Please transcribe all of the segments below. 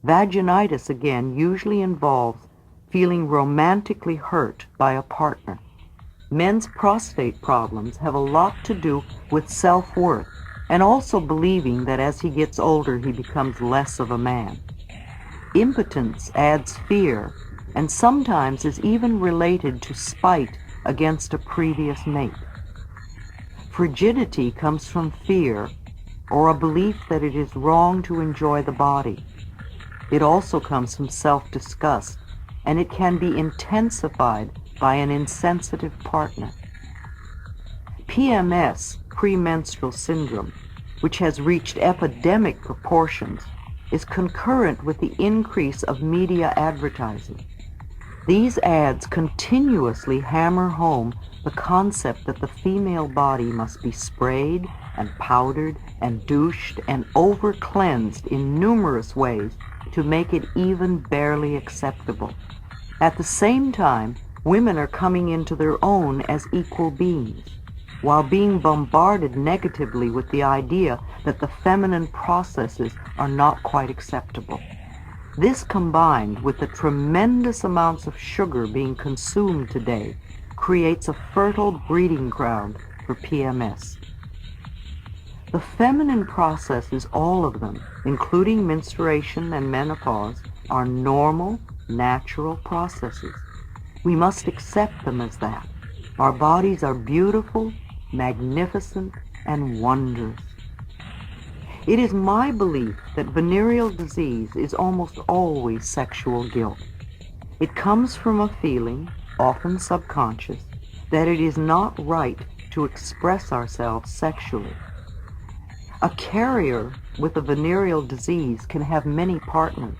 Vaginitus, again, usually involves feeling romantically hurt by a partner. Men's prostate problems have a lot to do with self-worth and also believing that as he gets older he becomes less of a man. Impotence adds fear and sometimes is even related to spite against a previous mate. Frigidity comes from fear or a belief that it is wrong to enjoy the body. It also comes from self-disgust, and it can be intensified by an insensitive partner. PMS, premenstrual syndrome, which has reached epidemic proportions, is concurrent with the increase of media advertising. These ads continuously hammer home the concept that the female body must be sprayed and powdered and douched and over-cleansed in numerous ways to make it even barely acceptable. At the same time, women are coming into their own as equal beings, while being bombarded negatively with the idea that the feminine processes are not quite acceptable. This, combined with the tremendous amounts of sugar being consumed today, creates a fertile breeding ground for PMS. The feminine processes, all of them, including menstruation and menopause, are normal, natural processes. We must accept them as that. Our bodies are beautiful, magnificent, and wondrous. It is my belief that venereal disease is almost always sexual guilt. It comes from a feeling, often subconscious, that it is not right to express ourselves sexually. A carrier with a venereal disease can have many partners,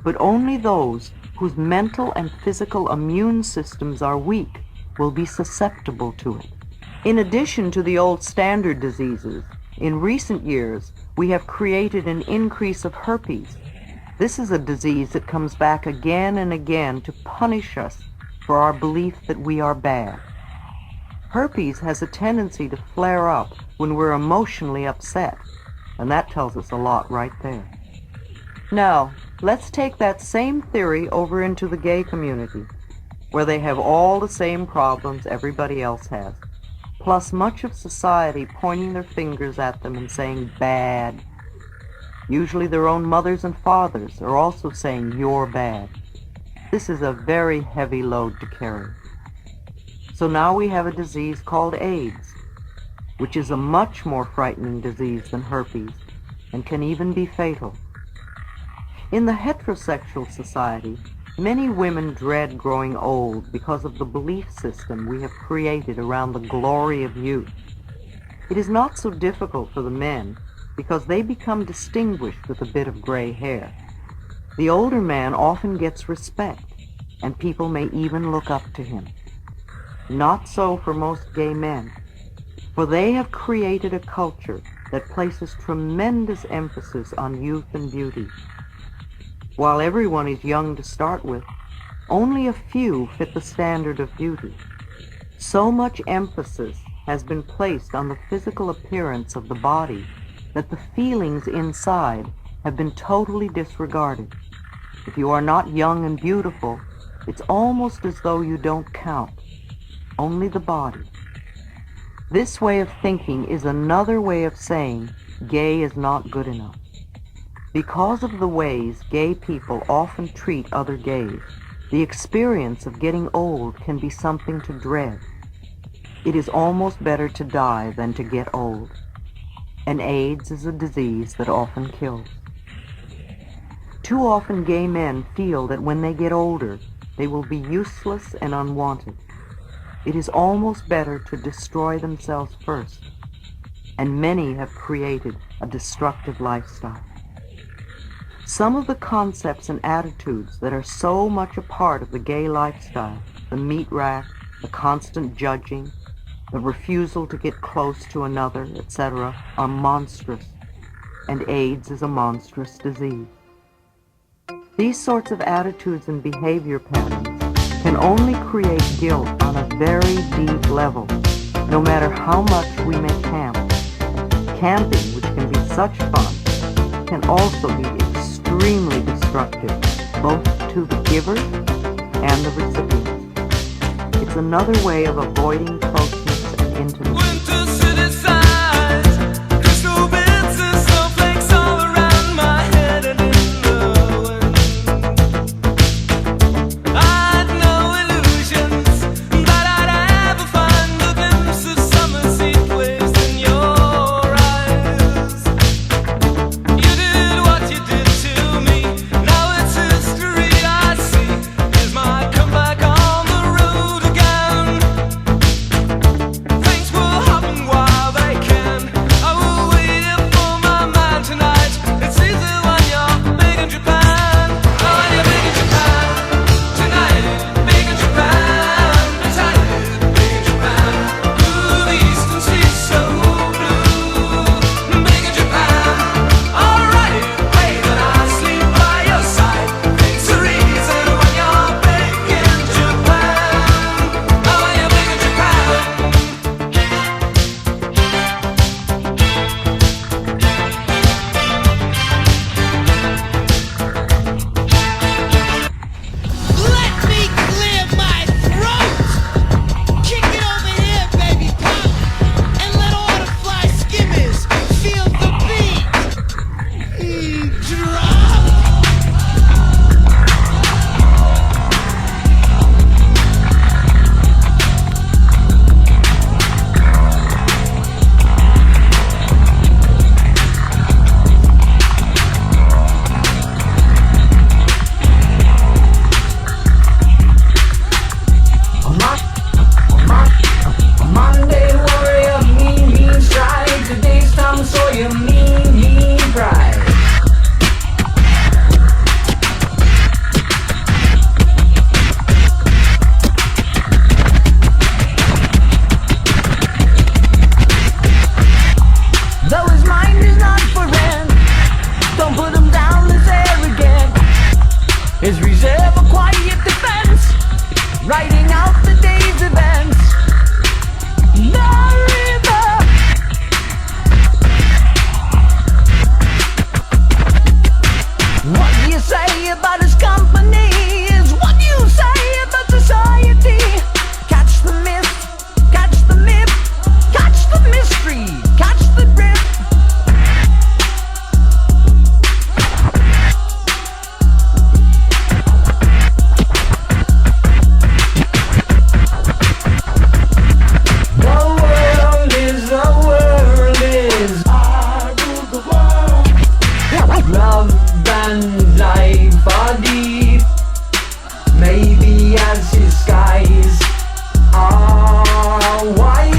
but only those whose mental and physical immune systems are weak will be susceptible to it. In addition to the old standard diseases, in recent years we have created an increase of herpes. This is a disease that comes back again and again to punish us for our belief that we are bad. Herpes has a tendency to flare up when we're emotionally upset, and that tells us a lot right there. Now, let's take that same theory over into the gay community, where they have all the same problems everybody else has, plus much of society pointing their fingers at them and saying bad. Usually their own mothers and fathers are also saying you're bad. This is a very heavy load to carry. So now we have a disease called AIDS, which is a much more frightening disease than herpes and can even be fatal. In the heterosexual society, many women dread growing old because of the belief system we have created around the glory of youth. It is not so difficult for the men because they become distinguished with a bit of gray hair. The older man often gets respect, and people may even look up to him. Not so for most gay men, for they have created a culture that places tremendous emphasis on youth and beauty. While everyone is young to start with, only a few fit the standard of beauty. So much emphasis has been placed on the physical appearance of the body that the feelings inside have been totally disregarded. If you are not young and beautiful, it's almost as though you don't count. Only the body. This way of thinking is another way of saying gay is not good enough. Because of the ways gay people often treat other gays, the experience of getting old can be something to dread. It is almost better to die than to get old. And AIDS is a disease that often kills. Too often gay men feel that when they get older, they will be useless and unwanted. It is almost better to destroy themselves first, and many have created a destructive lifestyle. Some of the concepts and attitudes that are so much a part of the gay lifestyle, the meat rack, the constant judging, the refusal to get close to another, etc., are monstrous, and AIDS is a monstrous disease. These sorts of attitudes and behavior patterns can only create guilt on a very deep level, no matter how much we may camp. Camping, which can be such fun, can also be extremely disturbing. destructive, both to the giver and the recipient. It's another way of avoiding closeness and intimacy. His reserve a quiet defense, writing out the day's events. The river. What you say about his company is what you say about society. Catch the mist, catch the myth, catch the mystery, catch the drift. Love and life are deep, maybe as his skies are wide.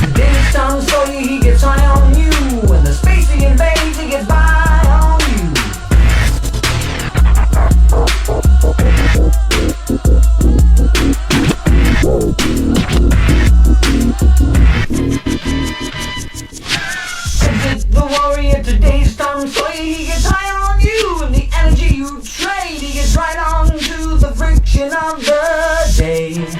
The day's time slowly he gets high on you, when the space he invades he gets by on you. The warrior today's tongue sway, he gets high on you, and the energy you trade, he gets right on to the friction of the day.